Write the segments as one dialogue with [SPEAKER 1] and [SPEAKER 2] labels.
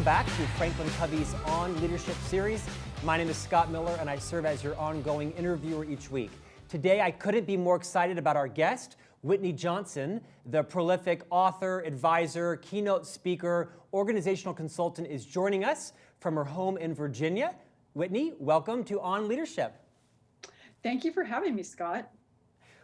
[SPEAKER 1] Welcome back to Franklin Covey's On Leadership series. My name is Scott Miller, and I serve as your ongoing interviewer each week. Today, I couldn't be more excited about our guest, Whitney Johnson, the prolific author, advisor, keynote speaker, organizational consultant, is joining us from her home in Virginia. Whitney, welcome to On Leadership. Thank you for having me, Scott.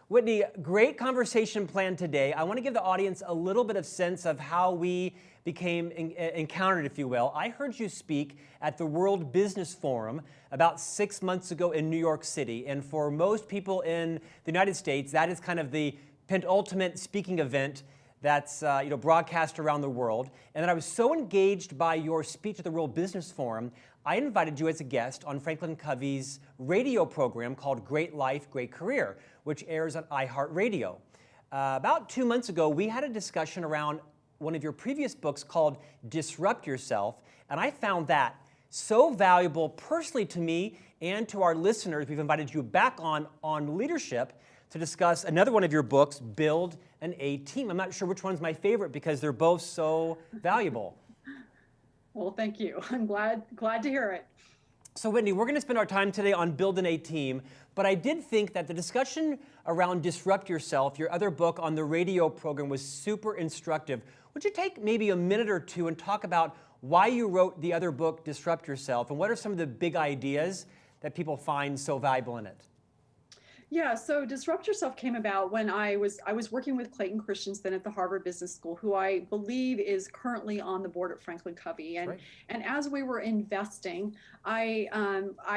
[SPEAKER 1] Whitney, great conversation planned today. I want to give the audience a little bit of sense of how we became encountered, if you will. I heard you speak at the World Business Forum about 6 months ago in New York City. And for most people in the United States, that is kind of the penultimate speaking event that's broadcast around the world. And then I was so engaged by your speech at the World Business Forum, I invited you as a guest on Franklin Covey's radio program called Great Life, Great Career, which airs on iHeartRadio. About 2 months ago, we had a discussion around one of your previous books called Disrupt Yourself, and I found that so valuable personally to me and to our listeners. We've invited you back on Leadership to discuss another one of your books, Build an A-Team. I'm not sure which one's my favorite because they're both so valuable.
[SPEAKER 2] Well, thank you. I'm glad to hear it.
[SPEAKER 1] So Whitney, we're going to spend our time today on Build an A-Team, but I did think that the discussion around Disrupt Yourself, your other book on the radio program, was super instructive. Would you take maybe a minute or two and talk about why you wrote the other book, Disrupt Yourself, and what are some of the big ideas that people find so valuable in it?
[SPEAKER 2] Yeah, so Disrupt Yourself came about when I was working with Clayton Christensen at the Harvard Business School, who I believe is currently on the board at FranklinCovey. And
[SPEAKER 1] right.
[SPEAKER 2] And as we were investing, I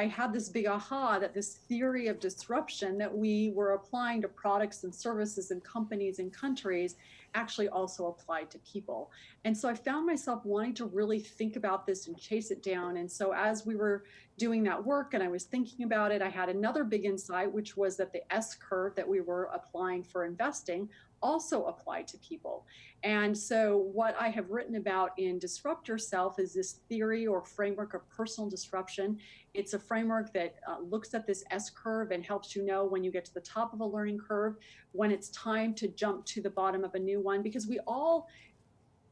[SPEAKER 2] had this big aha that this theory of disruption that we were applying to products and services and companies and countries actually also applied to people. And so I found myself wanting to really think about this and chase it down. And so as we were doing that work and I was thinking about it, I had another big insight, which was that the S curve that we were applying for investing also applied to people. And so what I have written about in Disrupt Yourself is this theory or framework of personal disruption. It's a framework that looks at this S curve and helps you know when you get to the top of a learning curve, when it's time to jump to the bottom of a new one, because we all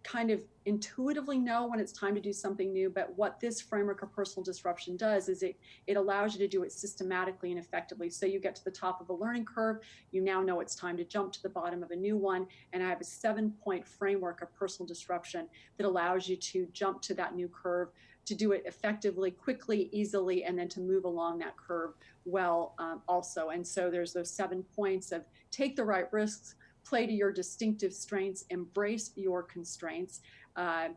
[SPEAKER 2] kind of intuitively know when it's time to do something new, but what this framework of personal disruption does is it allows you to do it systematically and effectively. So you get to the top of a learning curve, you now know it's time to jump to the bottom of a new one, and I have a 7-point framework of personal disruption that allows you to jump to that new curve, to do it effectively, quickly, easily, and then to move along that curve well also. And so there's those 7 points of take the right risks, play to your distinctive strengths, embrace your constraints,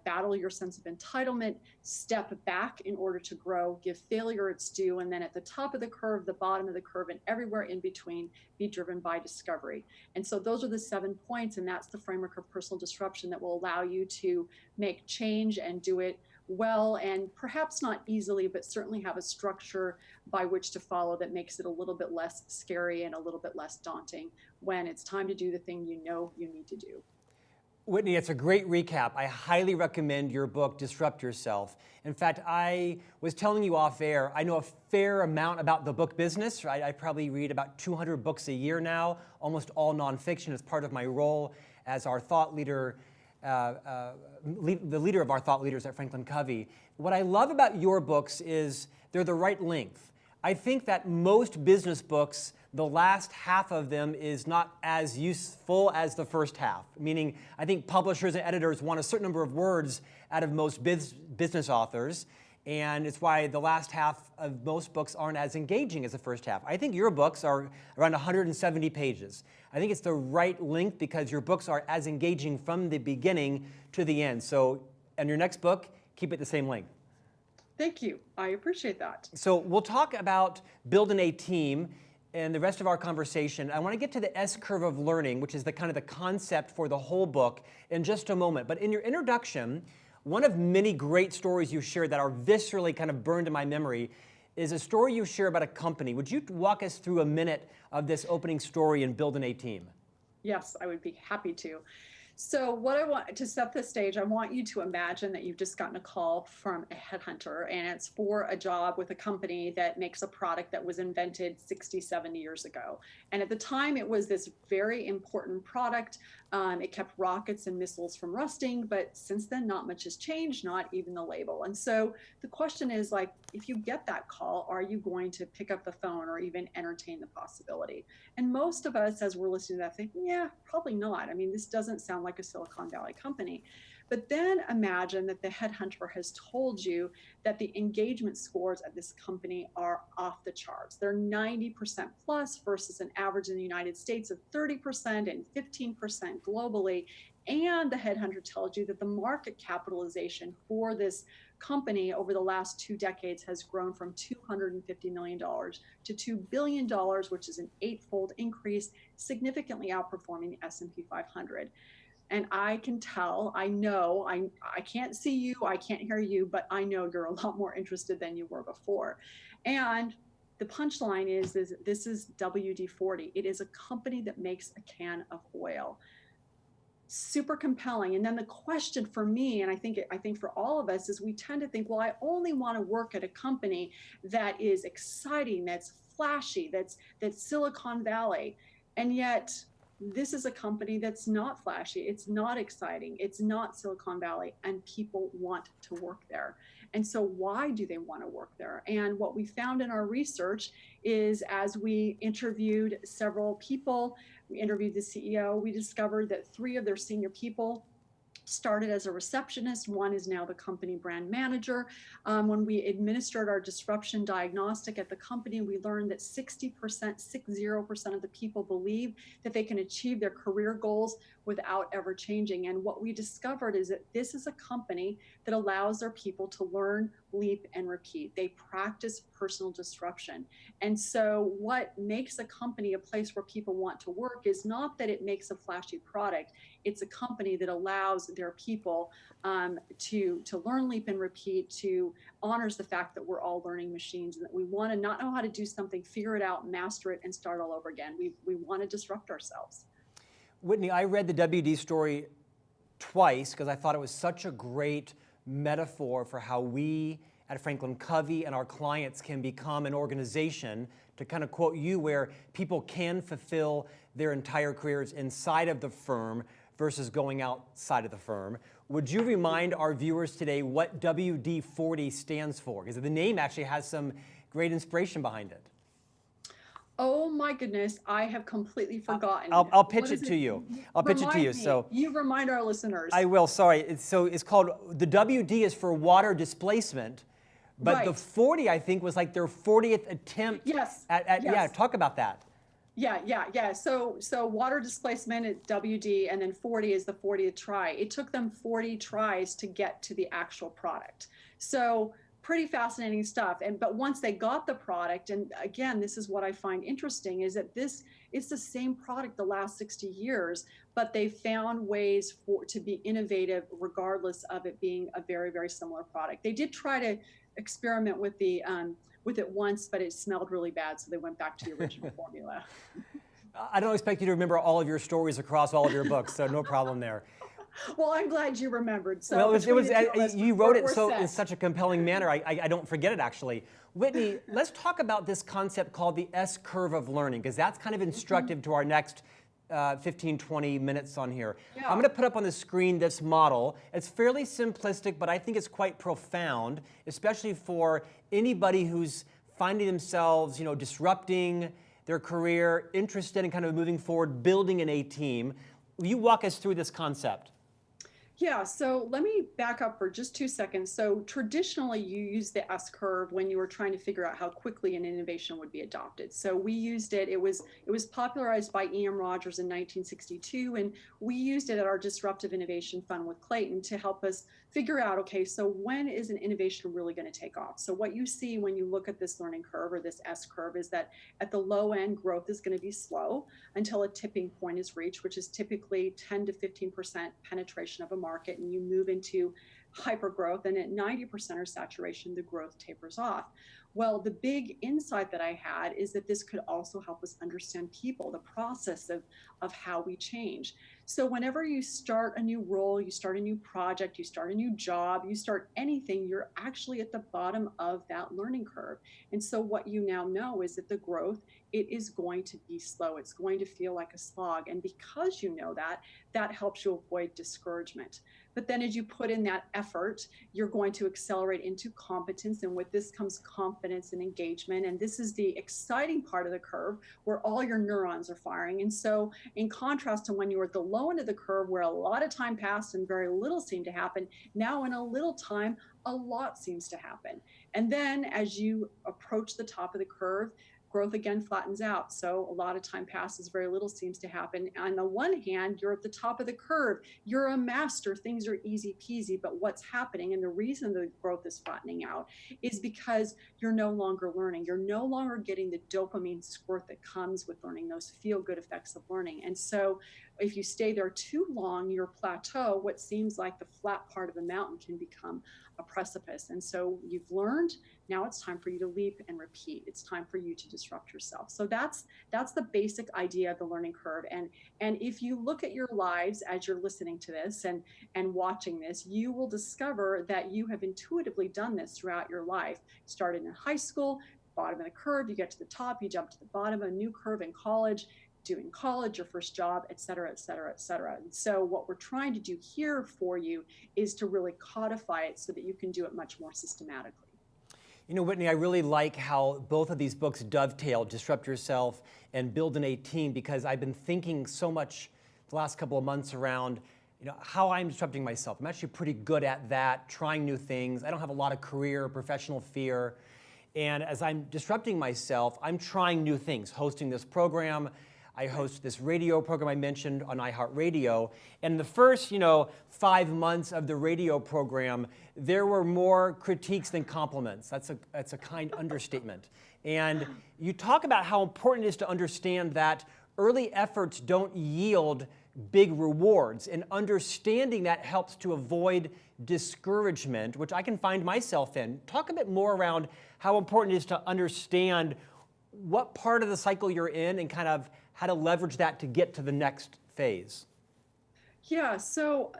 [SPEAKER 2] battle your sense of entitlement, step back in order to grow, give failure its due, and then at the top of the curve, the bottom of the curve, and everywhere in between, be driven by discovery. And so those are the 7 points, and that's the framework of personal disruption that will allow you to make change and do it well, and perhaps not easily, but certainly have a structure by which to follow that makes it a little bit less scary and a little bit less daunting when it's time to do the thing you know you need to do.
[SPEAKER 1] Whitney, it's a great recap. I highly recommend your book, Disrupt Yourself. In fact, I was telling you off air, I know a fair amount about the book business, right? I probably read about 200 books a year now, almost all nonfiction as part of my role as our thought leader, the leader of our thought leaders at FranklinCovey. What I love about your books is they're the right length. I think that most business books, the last half of them is not as useful as the first half, meaning I think publishers and editors want a certain number of words out of most business authors, and it's why the last half of most books aren't as engaging as the first half. I think your books are around 170 pages. I think it's the right length because your books are as engaging from the beginning to the end. So, in your next book, keep it the same length.
[SPEAKER 2] Thank you. I appreciate that.
[SPEAKER 1] So we'll talk about Build an A-Team and the rest of our conversation. I want to get to the S curve of learning, which is the kind of the concept for the whole book, in just a moment. But in your introduction, one of many great stories you shared that are viscerally kind of burned in my memory is a story you share about a company. Would you walk us through a minute of this opening story in Build an A-Team?
[SPEAKER 2] Yes, I would be happy to. So what I want to set the stage, I want you to imagine that you've just gotten a call from a headhunter and it's for a job with a company that makes a product that was invented 60, 70 years ago. And at the time it was this very important product. It kept rockets and missiles from rusting, but since then not much has changed, not even the label. And so the question is like, if you get that call, are you going to pick up the phone or even entertain the possibility? And most of us, as we're listening to that, think, yeah, probably not. I mean, this doesn't sound like a Silicon Valley company. But then imagine that the headhunter has told you that the engagement scores at this company are off the charts. They're 90% plus versus an average in the United States of 30% and 15% globally. And the headhunter tells you that the market capitalization for this company over the last 2 decades has grown from $250 million to $2 billion, which is an 8-fold increase, significantly outperforming the S&P 500. And I can tell, I know, I can't see you, I can't hear you, but I know you're a lot more interested than you were before. And the punchline is this is WD-40. It is a company that makes a can of oil. Super compelling. And then the question for me, and I think for all of us, is we tend to think, well, I only want to work at a company that is exciting, that's flashy, that's Silicon Valley. And yet this is a company that's not flashy, it's not exciting, it's not Silicon Valley, and people want to work there. And so why do they want to work there? And what we found in our research is, as we interviewed several people, we interviewed the CEO, we discovered that 3 of their senior people started as a receptionist. 1 is now the company brand manager. When we administered our disruption diagnostic at the company, we learned that 60% of the people believe that they can achieve their career goals without ever changing. And what we discovered is that this is a company that allows their people to learn, leap, and repeat. They practice personal disruption. And so what makes a company a place where people want to work is not that it makes a flashy product. It's a company that allows their people to learn, leap, and repeat, to honors the fact that we're all learning machines and that we want to not know how to do something, figure it out, master it, and start all over again. We want to disrupt ourselves.
[SPEAKER 1] Whitney, I read the WD story twice because I thought it was such a great metaphor for how we at FranklinCovey and our clients can become an organization, to kind of quote you, where people can fulfill their entire careers inside of the firm versus going outside of the firm. Would you remind our viewers today what WD-40 stands for? Because the name actually has some great inspiration behind it.
[SPEAKER 2] Oh my goodness, I have completely forgotten.
[SPEAKER 1] I'll pitch it to you. I'll pitch it to you.
[SPEAKER 2] So you remind our listeners.
[SPEAKER 1] I will, sorry. It's called, the WD is for water displacement, but
[SPEAKER 2] right.
[SPEAKER 1] The 40, I think, was like their 40th attempt.
[SPEAKER 2] Yes.
[SPEAKER 1] Yes. Yeah, talk about that.
[SPEAKER 2] Yeah. So water displacement at WD, and then 40 is the 40th try. It took them 40 tries to get to the actual product. So pretty fascinating stuff. But once they got the product, and again, this is what I find interesting, is that it's the same product the last 60 years, but they found ways to be innovative regardless of it being a very, very similar product. They did try to experiment with it once, but it smelled really bad, so they went back to the original formula.
[SPEAKER 1] I don't expect you to remember all of your stories across all of your books, so no problem there.
[SPEAKER 2] Well, I'm glad you remembered. So
[SPEAKER 1] well, you wrote it so in such a compelling manner, I don't forget it, actually. Whitney, let's talk about this concept called the S-curve of learning, because that's kind of instructive to our next 15, 20 minutes on here. Yeah. I'm going to put up on the screen this model. It's fairly simplistic, but I think it's quite profound, especially for anybody who's finding themselves, disrupting their career, interested in kind of moving forward, building an A-team. Will you walk us through this concept?
[SPEAKER 2] Yeah, so let me back up for just 2 seconds. So traditionally, you use the S-curve when you were trying to figure out how quickly an innovation would be adopted. So we used it. It was popularized by E.M. Rogers in 1962, and we used it at our Disruptive Innovation Fund with Clayton to help us figure out, okay, so when is an innovation really going to take off? So what you see when you look at this learning curve, or this S-curve, is that at the low end, growth is going to be slow until a tipping point is reached, which is typically 10 to 15% penetration of a market, and you move into hyper growth, and at 90% or saturation, the growth tapers off. Well, the big insight that I had is that this could also help us understand people, the process of how we change. So whenever you start a new role, you start a new project, you start a new job, you start anything, you're actually at the bottom of that learning curve. And so what you now know is that the growth, it is going to be slow. It's going to feel like a slog. And because you know that, that helps you avoid discouragement. But then as you put in that effort, you're going to accelerate into competence. And with this comes confidence and engagement. And this is the exciting part of the curve where all your neurons are firing. And so in contrast to when you were at the low end of the curve where a lot of time passed and very little seemed to happen, now in a little time, a lot seems to happen. And then as you approach the top of the curve, growth again flattens out. So a lot of time passes, very little seems to happen. On the one hand, you're at the top of the curve. You're a master. Things are easy peasy. But what's happening, and the reason the growth is flattening out, is because you're no longer learning. You're no longer getting the dopamine squirt that comes with learning, those feel-good effects of learning. And so if you stay there too long, your plateau, what seems like the flat part of the mountain, can become a precipice. And so you've learned, now it's time for you to leap and repeat. It's time for you to disrupt yourself. So that's the basic idea of the learning curve. And if you look at your lives as you're listening to this and watching this, you will discover that you have intuitively done this throughout your life. Started in high school, bottom of the curve, you get to the top, you jump to the bottom of a new curve in college, doing college, your first job, et cetera, et cetera, et cetera. And so what we're trying to do here for you is to really codify it so that you can do it much more systematically.
[SPEAKER 1] You know, Whitney, I really like how both of these books dovetail Disrupt Yourself and Building a Team, because I've been thinking so much the last couple of months around, you know, how I'm disrupting myself. I'm actually pretty good at that, trying new things. I don't have a lot of career or professional fear. And as I'm disrupting myself, I'm trying new things, hosting this program. I host this radio program I mentioned on iHeartRadio. And the first, 5 months of the radio program, there were more critiques than compliments. That's a kind understatement. And you talk about how important it is to understand that early efforts don't yield big rewards. And understanding that helps to avoid discouragement, which I can find myself in. Talk a bit more around how important it is to understand what part of the cycle you're in and kind of how to leverage that to get to the next phase.
[SPEAKER 2] Yeah, so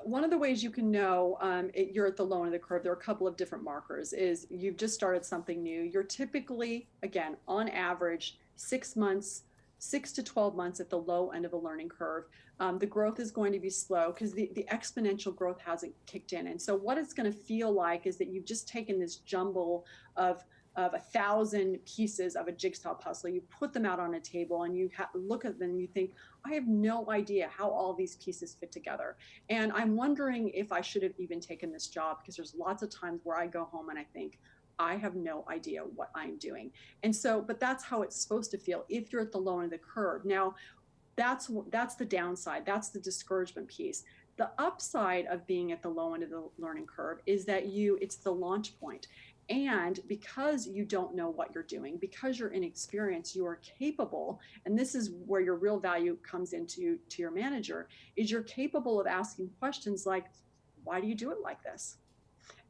[SPEAKER 2] one of the ways you can know you're at the low end of the curve, there are a couple of different markers, is you've just started something new. You're typically, again, on average, 6 to 12 months at the low end of a learning curve. The growth is going to be slow because the exponential growth hasn't kicked in. And so what it's going to feel like is that you've just taken this jumble of 1,000 pieces of a jigsaw puzzle. You put them out on a table and you look at them and you think, I have no idea how all these pieces fit together. And I'm wondering if I should have even taken this job, because there's lots of times where I go home and I think, I have no idea what I'm doing. And so, but that's how it's supposed to feel if you're at the low end of the curve. Now, that's the downside. That's the discouragement piece. The upside of being at the low end of the learning curve is that it's the launch point. And because you don't know what you're doing, because you're inexperienced, you are capable, and this is where your real value comes into your manager, is you're capable of asking questions like, why do you do it like this?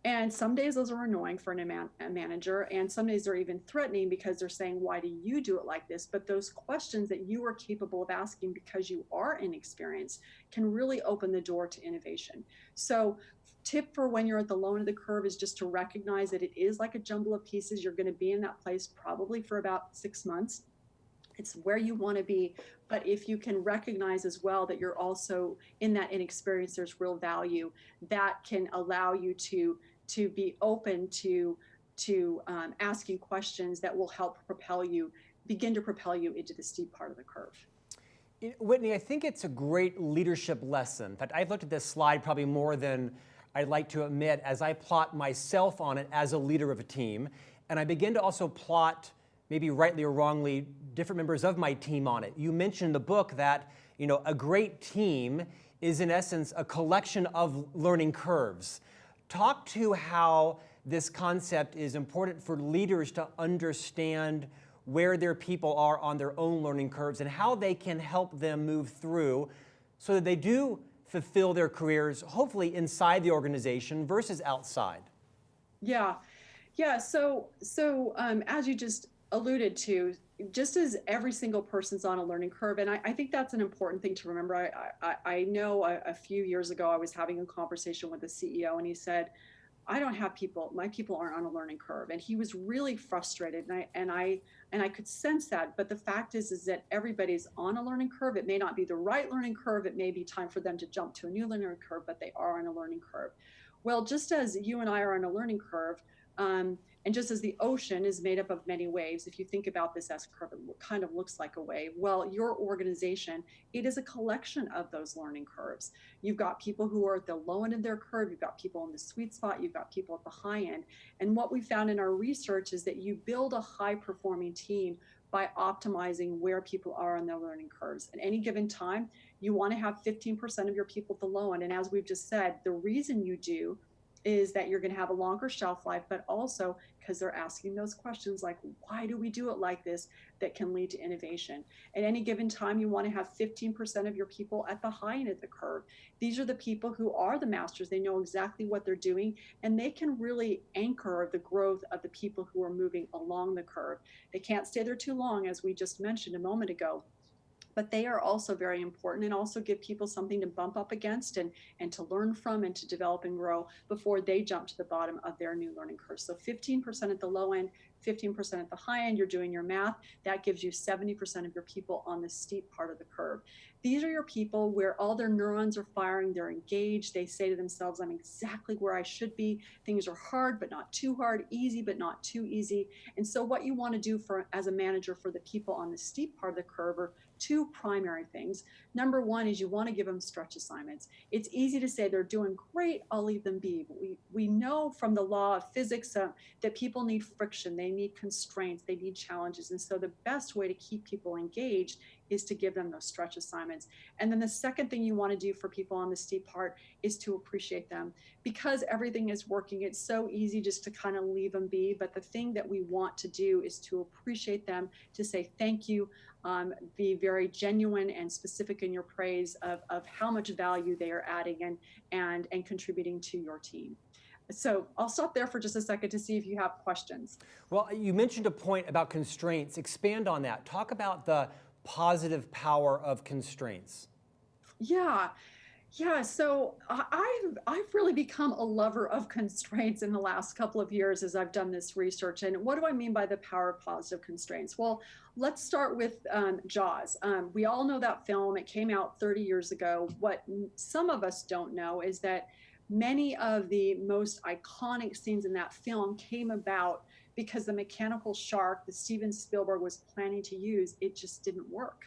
[SPEAKER 2] And some days those are annoying for a manager, and some days they're even threatening because they're saying, why do you do it like this? But those questions that you are capable of asking because you are inexperienced can really open the door to innovation. So tip for when you're at the low end of the curve is just to recognize that it is like a jumble of pieces. You're going to be in that place probably for about 6 months. It's where you want to be. But if you can recognize as well that you're also in that inexperience, there's real value, that can allow you to be open to asking questions that will help begin to propel you into the steep part of the curve.
[SPEAKER 1] Whitney, I think it's a great leadership lesson. In fact, I've looked at this slide probably more than I'd like to admit as I plot myself on it as a leader of a team. And I begin to also plot, maybe rightly or wrongly, different members of my team on it. You mentioned in the book that a great team is in essence a collection of learning curves. Talk to how this concept is important for leaders to understand where their people are on their own learning curves and how they can help them move through so that they do fulfill their careers, hopefully inside the organization versus outside.
[SPEAKER 2] Yeah. So as you just alluded to, just as every single person's on a learning curve, and I think that's an important thing to remember. I know a few years ago I was having a conversation with a CEO, and he said, I don't have people, my people aren't on a learning curve. And he was really frustrated. And I could sense that. But the fact is that everybody's on a learning curve. It may not be the right learning curve. It may be time for them to jump to a new learning curve, but they are on a learning curve. Well, just as you and I are on a learning curve, and just as the ocean is made up of many waves, if you think about this S curve, it kind of looks like a wave. Well, your organization, it is a collection of those learning curves. You've got people who are at the low end of their curve, you've got people in the sweet spot, you've got people at the high end. And what we found in our research is that you build a high performing team by optimizing where people are on their learning curves. At any given time, you want to have 15% of your people at the low end. And as we've just said, the reason you do is that you're going to have a longer shelf life, but also because they're asking those questions like, why do we do it like this, that can lead to innovation. At any given time, you want to have 15% of your people at the high end of the curve. These are the people who are the masters. They know exactly what they're doing, and they can really anchor the growth of the people who are moving along the curve. They can't stay there too long, as we just mentioned a moment ago, but they are also very important, and also give people something to bump up against and to learn from and to develop and grow before they jump to the bottom of their new learning curve. So 15% at the low end, 15% at the high end, you're doing your math, that gives you 70% of your people on the steep part of the curve. These are your people where all their neurons are firing, they're engaged, they say to themselves, I'm exactly where I should be. Things are hard, but not too hard, easy, but not too easy. And so what you want to do as a manager for the people on the steep part of the curve are two primary things. Number one is you want to give them stretch assignments. It's easy to say they're doing great, I'll leave them be. But we know from the law of physics that people need friction, they need constraints, they need challenges. And so the best way to keep people engaged is to give them those stretch assignments. And then the second thing you want to do for people on the steep part is to appreciate them. Because everything is working, it's so easy just to kind of leave them be. But the thing that we want to do is to appreciate them, to say thank you, be very genuine and specific in your praise of how much value they are adding and contributing to your team. So I'll stop there for just a second to see if you have questions.
[SPEAKER 1] Well, you mentioned a point about constraints. Expand on that. Talk about the positive power of constraints.
[SPEAKER 2] Yeah. So I've really become a lover of constraints in the last couple of years as I've done this research. And what do I mean by the power of positive constraints? Well, let's start with Jaws. We all know that film. It came out 30 years ago. What some of us don't know is that many of the most iconic scenes in that film came about because the mechanical shark that Steven Spielberg was planning to use, it just didn't work.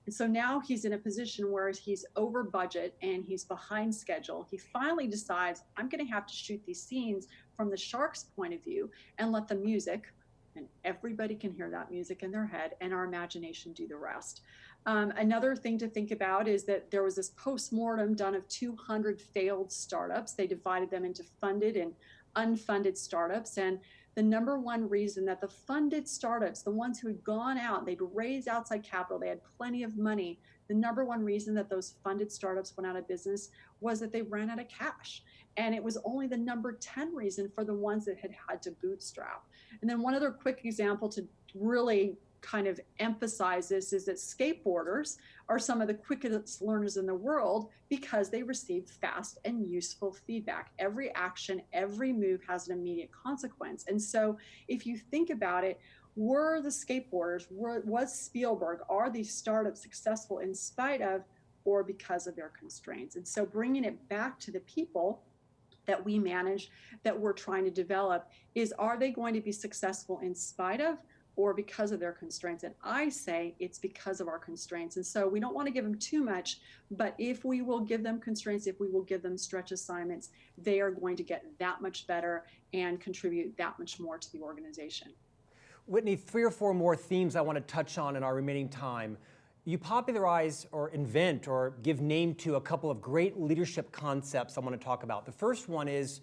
[SPEAKER 2] And so now he's in a position where he's over budget and he's behind schedule. He finally decides, I'm going to have to shoot these scenes from the shark's point of view and let the music, and everybody can hear that music in their head, and our imagination do the rest. Another thing to think about is that there was this post-mortem done of 200 failed startups. They divided them into funded and unfunded startups. And the number one reason that the funded startups, the ones who had gone out, they'd raised outside capital, they had plenty of money, the number one reason that those funded startups went out of business was that they ran out of cash. And it was only the number 10 reason for the ones that had to bootstrap. And then one other quick example to really kind of emphasize this is that skateboarders are some of the quickest learners in the world because they receive fast and useful feedback. Every action, every move has an immediate consequence. And so if you think about it, were the skateboarders, was Spielberg, are these startups successful in spite of or because of their constraints? And so bringing it back to the people that we manage, that we're trying to develop, is are they going to be successful in spite of or because of their constraints? And I say it's because of our constraints. And so we don't want to give them too much, but if we will give them constraints, if we will give them stretch assignments, they are going to get that much better and contribute that much more to the organization.
[SPEAKER 1] Whitney, 3 or 4 more themes I want to touch on in our remaining time. You popularize or invent or give name to a couple of great leadership concepts I want to talk about. The first one is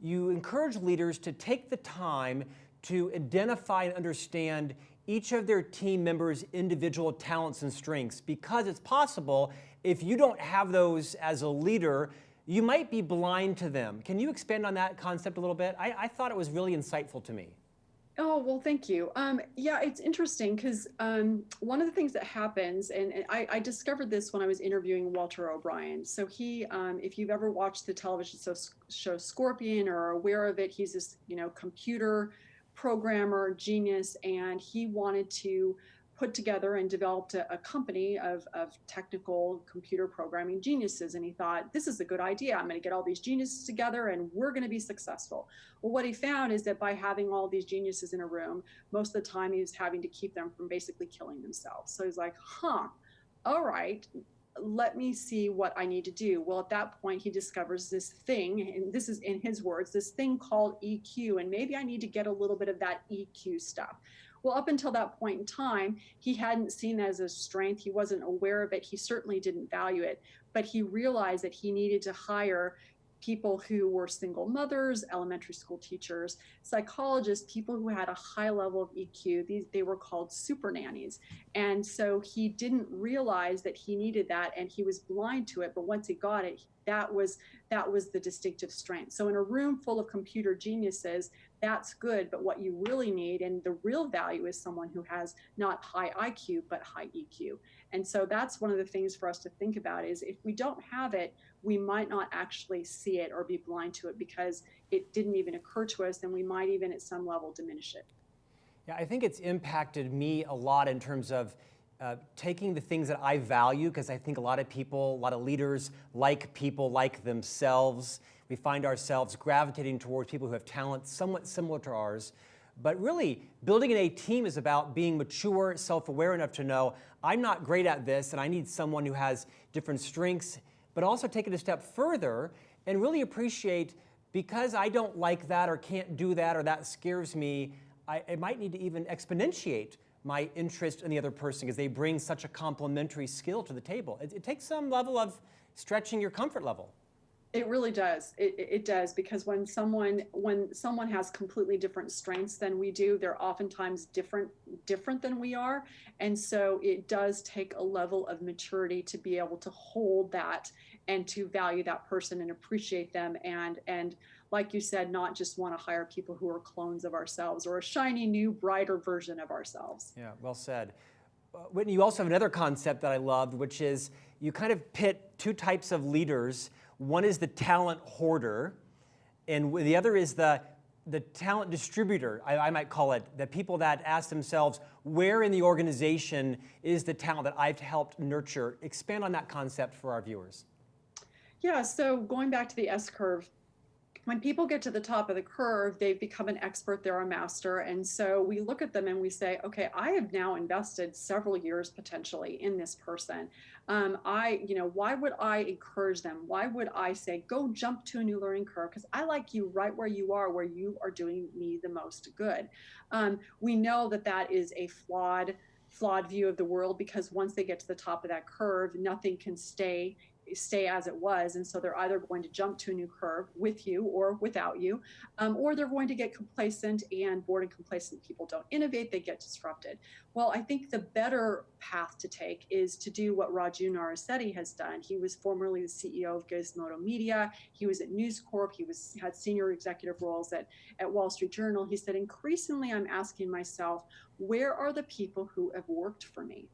[SPEAKER 1] you encourage leaders to take the time to identify and understand each of their team members' individual talents and strengths, because it's possible if you don't have those as a leader, you might be blind to them. Can you expand on that concept a little bit? I thought it was really insightful to me.
[SPEAKER 2] Oh, well, thank you. Yeah, it's interesting because one of the things that happens, and I discovered this when I was interviewing Walter O'Brien. So he, if you've ever watched the television show Scorpion or are aware of it, he's this, computer programmer genius, and he wanted to put together and developed a company of technical computer programming geniuses. And he thought, this is a good idea. I'm going to get all these geniuses together and we're going to be successful. Well, what he found is that by having all these geniuses in a room, most of the time he was having to keep them from basically killing themselves. So he's like, all right, let me see what I need to do. Well, at that point, he discovers this thing, and this is in his words, this thing called EQ, and maybe I need to get a little bit of that EQ stuff. Well, up until that point in time, he hadn't seen that as a strength. He wasn't aware of it. He certainly didn't value it, but he realized that he needed to hire people who were single mothers, elementary school teachers, psychologists, people who had a high level of EQ. They were called super nannies. And so he didn't realize that he needed that, and he was blind to it. But once he got it, that was the distinctive strength. So in a room full of computer geniuses, that's good. But what you really need, and the real value, is someone who has not high IQ, but high EQ. And so that's one of the things for us to think about is if we don't have it, we might not actually see it or be blind to it because it didn't even occur to us, and we might even at some level diminish it.
[SPEAKER 1] Yeah, I think it's impacted me a lot in terms of taking the things that I value, because I think a lot of people, a lot of leaders like people like themselves. We find ourselves gravitating towards people who have talents somewhat similar to ours. But really, building a team is about being mature, self-aware enough to know, I'm not great at this, and I need someone who has different strengths, but also take it a step further and really appreciate, because I don't like that or can't do that or that scares me, I might need to even exponentiate my interest in the other person because they bring such a complementary skill to the table. It takes some level of stretching your comfort level.
[SPEAKER 2] It really does. It does, because when someone has completely different strengths than we do, they're oftentimes different than we are, and so it does take a level of maturity to be able to hold that and to value that person and appreciate them, and like you said, not just want to hire people who are clones of ourselves or a shiny new brighter version of ourselves.
[SPEAKER 1] Yeah, well said. Whitney, you also have another concept that I loved, which is you kind of pit two types of leaders. One is the talent hoarder, and the other is the talent distributor, I might call it, the people that ask themselves, where in the organization is the talent that I've helped nurture? Expand on that concept for our viewers.
[SPEAKER 2] Yeah, so going back to the S-curve, when people get to the top of the curve, they've become an expert, they're a master. And so we look at them and we say, okay, I have now invested several years potentially in this person. Why would I encourage them? Why would I say, go jump to a new learning curve? Because I like you right where you are doing me the most good. We know that is a flawed view of the world, because once they get to the top of that curve, nothing can stay as it was, and so they're either going to jump to a new curve with you or without you, or they're going to get complacent, and bored and complacent people don't innovate, they get disrupted. Well, I think the better path to take is to do what Raju Narasetti has done. He was formerly the CEO of Gizmodo Media. He was at News Corp. He had senior executive roles at Wall Street Journal. He said, increasingly, I'm asking myself, where are the people who have worked for me?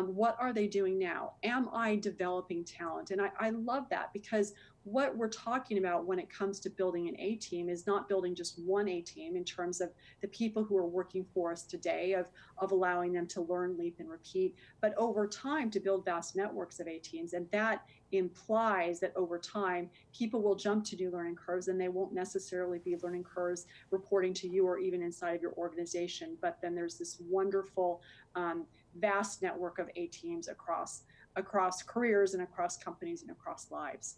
[SPEAKER 2] What are they doing now? Am I developing talent? And I love that, because what we're talking about when it comes to building an A-team is not building just one A-team in terms of the people who are working for us today, of allowing them to learn, leap, and repeat, but over time to build vast networks of A-teams. And that implies that over time, people will jump to new learning curves, and they won't necessarily be learning curves reporting to you or even inside of your organization. But then there's this wonderful, vast network of A-teams across careers and across companies and across lives.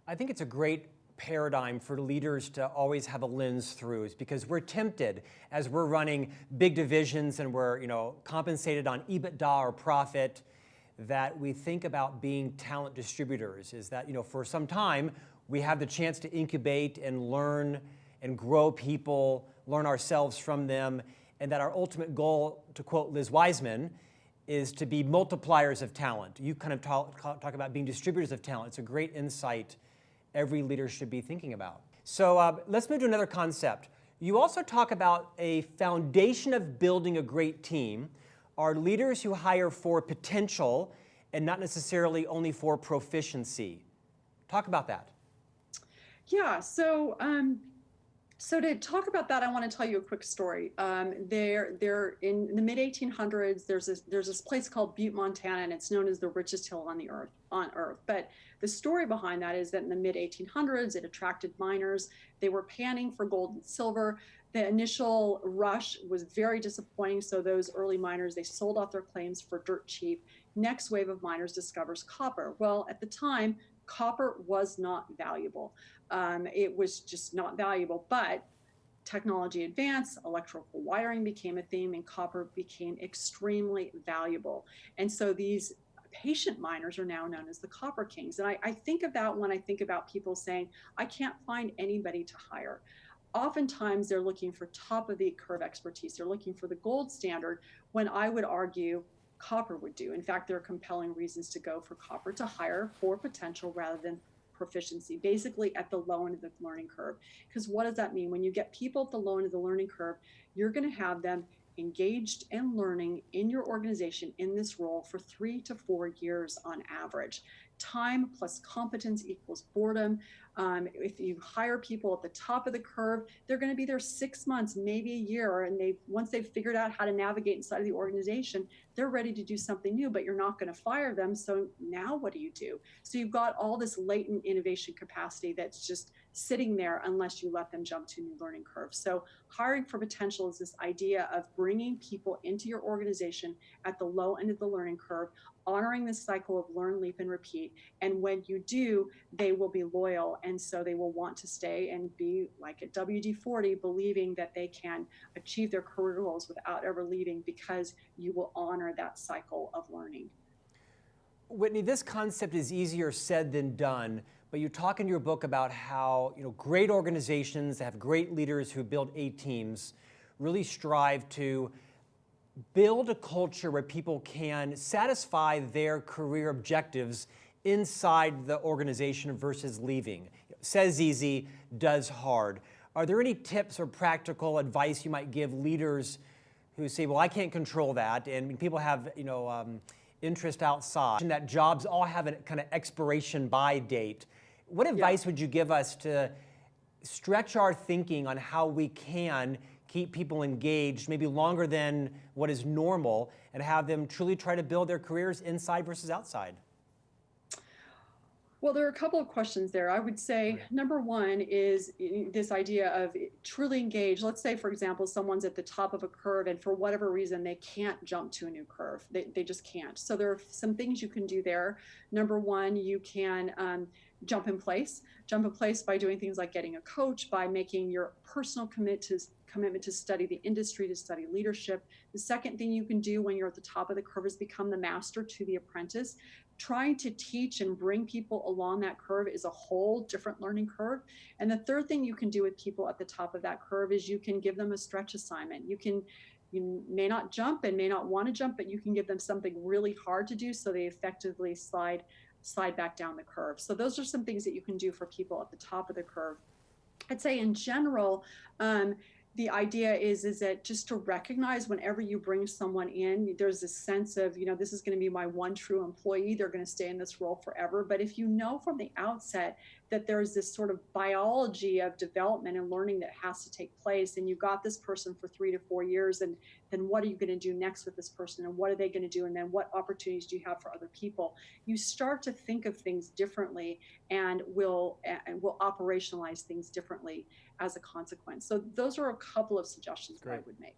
[SPEAKER 1] I think it's a great paradigm for leaders to always have a lens through, is because we're tempted as we're running big divisions and we're compensated on EBITDA or profit, that we think about being talent distributors. Is that for some time we have the chance to incubate and learn and grow people, learn ourselves from them, and that our ultimate goal, to quote Liz Wiseman, is to be multipliers of talent. You kind of talk about being distributors of talent. It's a great insight every leader should be thinking about. So let's move to another concept. You also talk about a foundation of building a great team are leaders who hire for potential and not necessarily only for proficiency. Talk about that.
[SPEAKER 2] Yeah, so to talk about that, I want to tell you a quick story. There in the mid 1800s, there's this place called Butte, Montana, and it's known as the richest hill on Earth. But the story behind that is that in the mid 1800s, it attracted miners. They were panning for gold and silver. The initial rush was very disappointing. So those early miners, they sold off their claims for dirt cheap. Next wave of miners discovers copper. Well, at the time, copper was not valuable. It was just not valuable, but technology advanced, electrical wiring became a theme, and copper became extremely valuable. And so these patient miners are now known as the copper kings. And I think of that when I think about people saying, I can't find anybody to hire. Oftentimes they're looking for top of the curve expertise. They're looking for the gold standard, when I would argue copper would do. In fact, there are compelling reasons to go for copper, to hire for potential rather than proficiency, basically at the low end of the learning curve. Because what does that mean? When you get people at the low end of the learning curve, you're going to have them engaged and learning in your organization in this role for 3 to 4 years on average. Time plus competence equals boredom. If you hire people at the top of the curve, they're going to be there 6 months, maybe a year, and once they've figured out how to navigate inside of the organization, they're ready to do something new, but you're not going to fire them. So now what do you do? So you've got all this latent innovation capacity that's just sitting there unless you let them jump to a new learning curve. So hiring for potential is this idea of bringing people into your organization at the low end of the learning curve, honoring this cycle of learn, leap, and repeat. And when you do, they will be loyal. And so they will want to stay and be like at WD-40, believing that they can achieve their career goals without ever leaving, because you will honor that cycle of learning.
[SPEAKER 1] Whitney, this concept is easier said than done, but you talk in your book about how great organizations that have great leaders who build A teams really strive to build a culture where people can satisfy their career objectives inside the organization versus leaving. Says easy, does hard. Are there any tips or practical advice you might give leaders who say, well, I can't control that, and people have interest outside, and that jobs all have a kind of expiration by date? What advice would you give us to stretch our thinking on how we can keep people engaged, maybe longer than what is normal, and have them truly try to build their careers inside versus outside?
[SPEAKER 2] Well, there are a couple of questions there. I would say number one is this idea of truly engaged. Let's say, for example, someone's at the top of a curve and for whatever reason, they can't jump to a new curve. They just can't. So there are some things you can do there. Number one, you can jump in place by doing things like getting a coach, by making your personal commitment to study the industry, to study leadership. The second thing you can do when you're at the top of the curve is become the master to the apprentice. Trying to teach and bring people along that curve is a whole different learning curve. And the third thing you can do with people at the top of that curve is you can give them a stretch assignment. You may not jump and may not want to jump, but you can give them something really hard to do so they effectively slide back down the curve. So those are some things that you can do for people at the top of the curve. I'd say in general, the idea is that just to recognize whenever you bring someone in, there's this sense of, this is going to be my one true employee. They're going to stay in this role forever. But if you know from the outset that there's this sort of biology of development and learning that has to take place, and you've got this person for 3 to 4 years, and then what are you going to do next with this person, and what are they going to do, and then what opportunities do you have for other people? You start to think of things differently and will operationalize things differently as a consequence. So those are a couple of suggestions that I would make.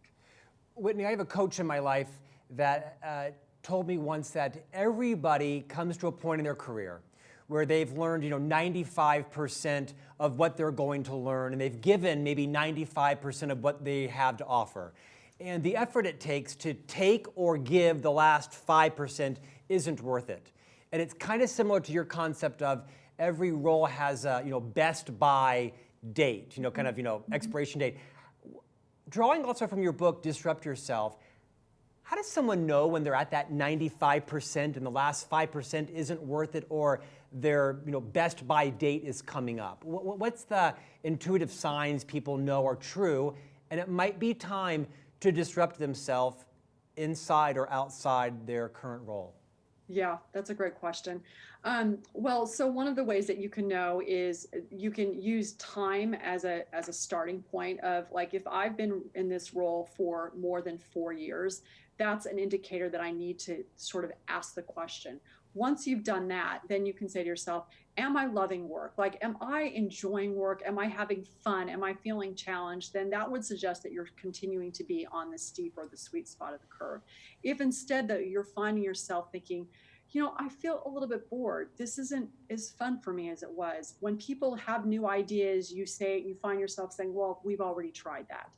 [SPEAKER 1] Whitney, I have a coach in my life that told me once that everybody comes to a point in their career where they've learned 95% of what they're going to learn, and they've given maybe 95% of what they have to offer. And the effort it takes to take or give the last 5% isn't worth it. And it's kind of similar to your concept of every role has a best by date, expiration date. Drawing also from your book, Disrupt Yourself, How does someone know when they're at that 95% and the last 5% isn't worth it, or their best buy date is coming up? What's the intuitive signs people know are true and it might be time to disrupt themselves inside or outside their current role?
[SPEAKER 2] Yeah, that's a great question. Well, so one of the ways that you can know is you can use time as a starting point of, like, if I've been in this role for more than 4 years, that's an indicator that I need to sort of ask the question. Once you've done that, then you can say to yourself, am I loving work? Like, am I enjoying work? Am I having fun? Am I feeling challenged? Then that would suggest that you're continuing to be on the steep or the sweet spot of the curve. If instead that you're finding yourself thinking, I feel a little bit bored. This isn't as fun for me as it was. When people have new ideas, you find yourself saying, well, we've already tried that.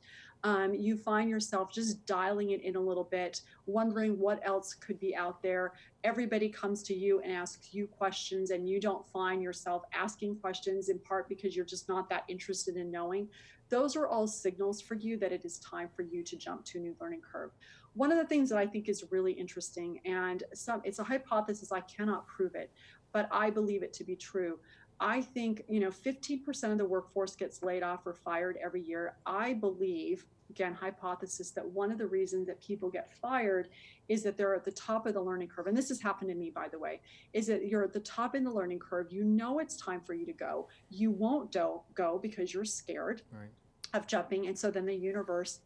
[SPEAKER 2] You find yourself just dialing it in a little bit, wondering what else could be out there. Everybody comes to you and asks you questions, and you don't find yourself asking questions, in part because you're just not that interested in knowing. Those are all signals for you that it is time for you to jump to a new learning curve. One of the things that I think is really interesting, and it's a hypothesis, I cannot prove it, but I believe it to be true. I think 15% of the workforce gets laid off or fired every year. I believe, again, hypothesis, that one of the reasons that people get fired is that they're at the top of the learning curve. And this has happened to me, by the way, is that you're at the top in the learning curve. It's time for you to go. You won't go because you're scared of jumping. And so then the universe,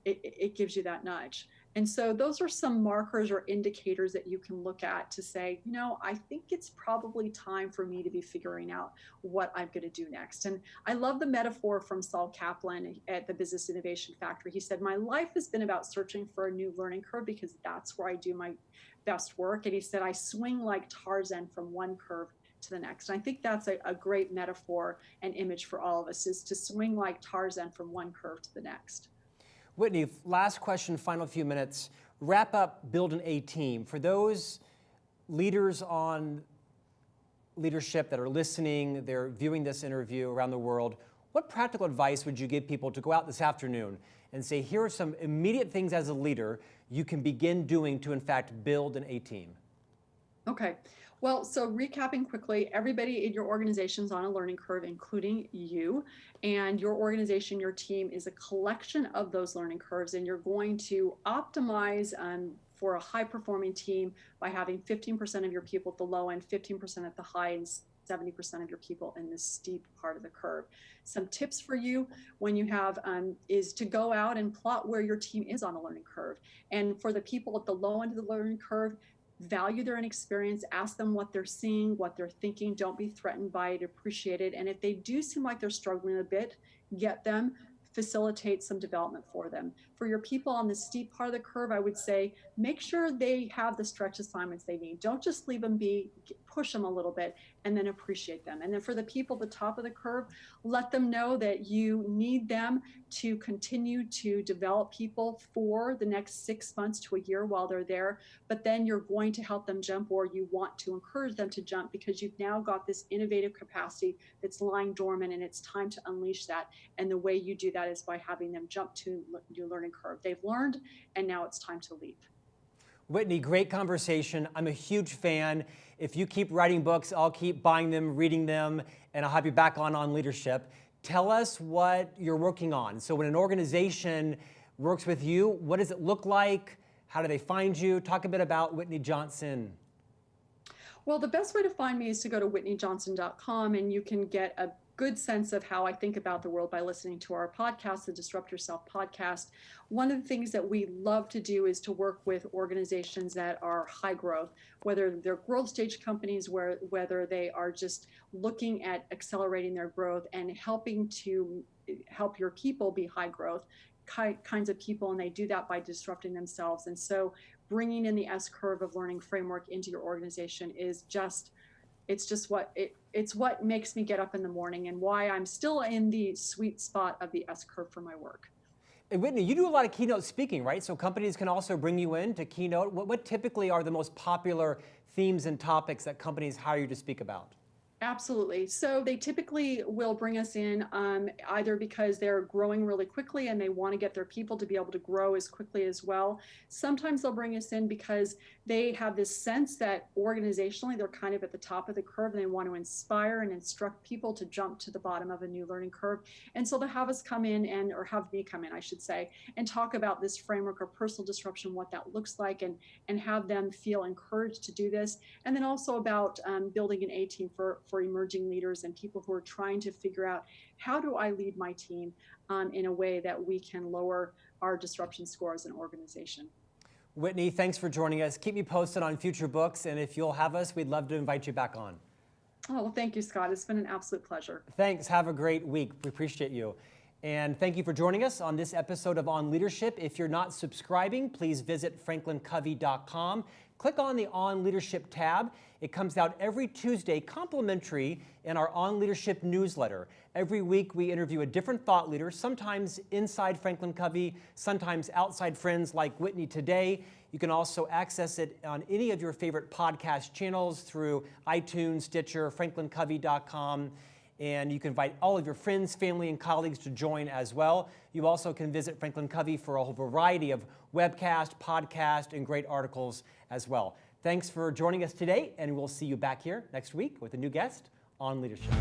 [SPEAKER 2] it gives you that nudge. And so those are some markers or indicators that you can look at to say, I think it's probably time for me to be figuring out what I'm going to do next. And I love the metaphor from Saul Kaplan at the Business Innovation Factory. He said, my life has been about searching for a new learning curve because that's where I do my best work. And he said, I swing like Tarzan from one curve to the next. And I think that's a great metaphor and image for all of us, is to swing like Tarzan from one curve to the next.
[SPEAKER 1] Whitney, last question, final few minutes. Wrap up building a team. For those leaders on leadership that are listening, they're viewing this interview around the world, what practical advice would you give people to go out this afternoon and say, here are some immediate things as a leader you can begin doing to, in fact, build an A team?
[SPEAKER 2] Okay. Well, so recapping quickly, everybody in your organization is on a learning curve, including you. And your organization, your team, is a collection of those learning curves. And you're going to optimize for a high-performing team by having 15% of your people at the low end, 15% at the high, and 70% of your people in the steep part of the curve. Some tips for you when you have is to go out and plot where your team is on the learning curve. And for the people at the low end of the learning curve, value their inexperience, ask them what they're seeing, what they're thinking. Don't be threatened by it, appreciate it. And if they do seem like they're struggling a bit, get them, facilitate some development for them. For your people on the steep part of the curve, I would say, make sure they have the stretch assignments they need. Don't just leave them be, push them a little bit, and then appreciate them. And then for the people at the top of the curve, let them know that you need them to continue to develop people for the next 6 months to a year while they're there. But then you're going to help them jump, or you want to encourage them to jump, because you've now got this innovative capacity that's lying dormant, and it's time to unleash that. And the way you do that is by having them jump to your learning curve. They've learned, and now it's time to leap.
[SPEAKER 1] Whitney, great conversation. I'm a huge fan. If you keep writing books, I'll keep buying them, reading them, and I'll have you back on leadership. Tell us what you're working on. So when an organization works with you, what does it look like? How do they find you? Talk a bit about Whitney Johnson.
[SPEAKER 2] Well, the best way to find me is to go to whitneyjohnson.com, and you can get a good sense of how I think about the world by listening to our podcast, the Disrupt Yourself podcast. One of the things that we love to do is to work with organizations that are high growth, whether they're growth stage companies, whether they are just looking at accelerating their growth and helping to help your people be high growth kinds of people. And they do that by disrupting themselves. And so bringing in the S-curve of learning framework into your organization is it's what makes me get up in the morning, and why I'm still in the sweet spot of the S-curve for my work.
[SPEAKER 1] And Whitney, you do a lot of keynote speaking, right? So companies can also bring you in to keynote. What typically are the most popular themes and topics that companies hire you to speak about?
[SPEAKER 2] Absolutely. So they typically will bring us in either because they're growing really quickly and they want to get their people to be able to grow as quickly as well. Sometimes they'll bring us in because they have this sense that organizationally they're kind of at the top of the curve and they want to inspire and instruct people to jump to the bottom of a new learning curve. And so they'll have us come in or have me come in, I should say, and talk about this framework of personal disruption, what that looks like, and have them feel encouraged to do this. And then also about building an A team for emerging leaders and people who are trying to figure out, how do I lead my team in a way that we can lower our disruption score as an organization.
[SPEAKER 1] Whitney, thanks for joining us. Keep me posted on future books, and if you'll have us, we'd love to invite you back on.
[SPEAKER 2] Oh, well, thank you, Scott. It's been an absolute pleasure.
[SPEAKER 1] Thanks. Have a great week. We appreciate you. And thank you for joining us on this episode of On Leadership. If you're not subscribing, please visit FranklinCovey.com. Click on the On Leadership tab. It comes out every Tuesday, complimentary, in our On Leadership newsletter. Every week, we interview a different thought leader, sometimes inside Franklin Covey, sometimes outside friends like Whitney today. You can also access it on any of your favorite podcast channels through iTunes, Stitcher, FranklinCovey.com. And you can invite all of your friends, family, and colleagues to join as well. You also can visit Franklin Covey for a whole variety of webcast, podcast, and great articles as well. Thanks for joining us today, and we'll see you back here next week with a new guest on leadership.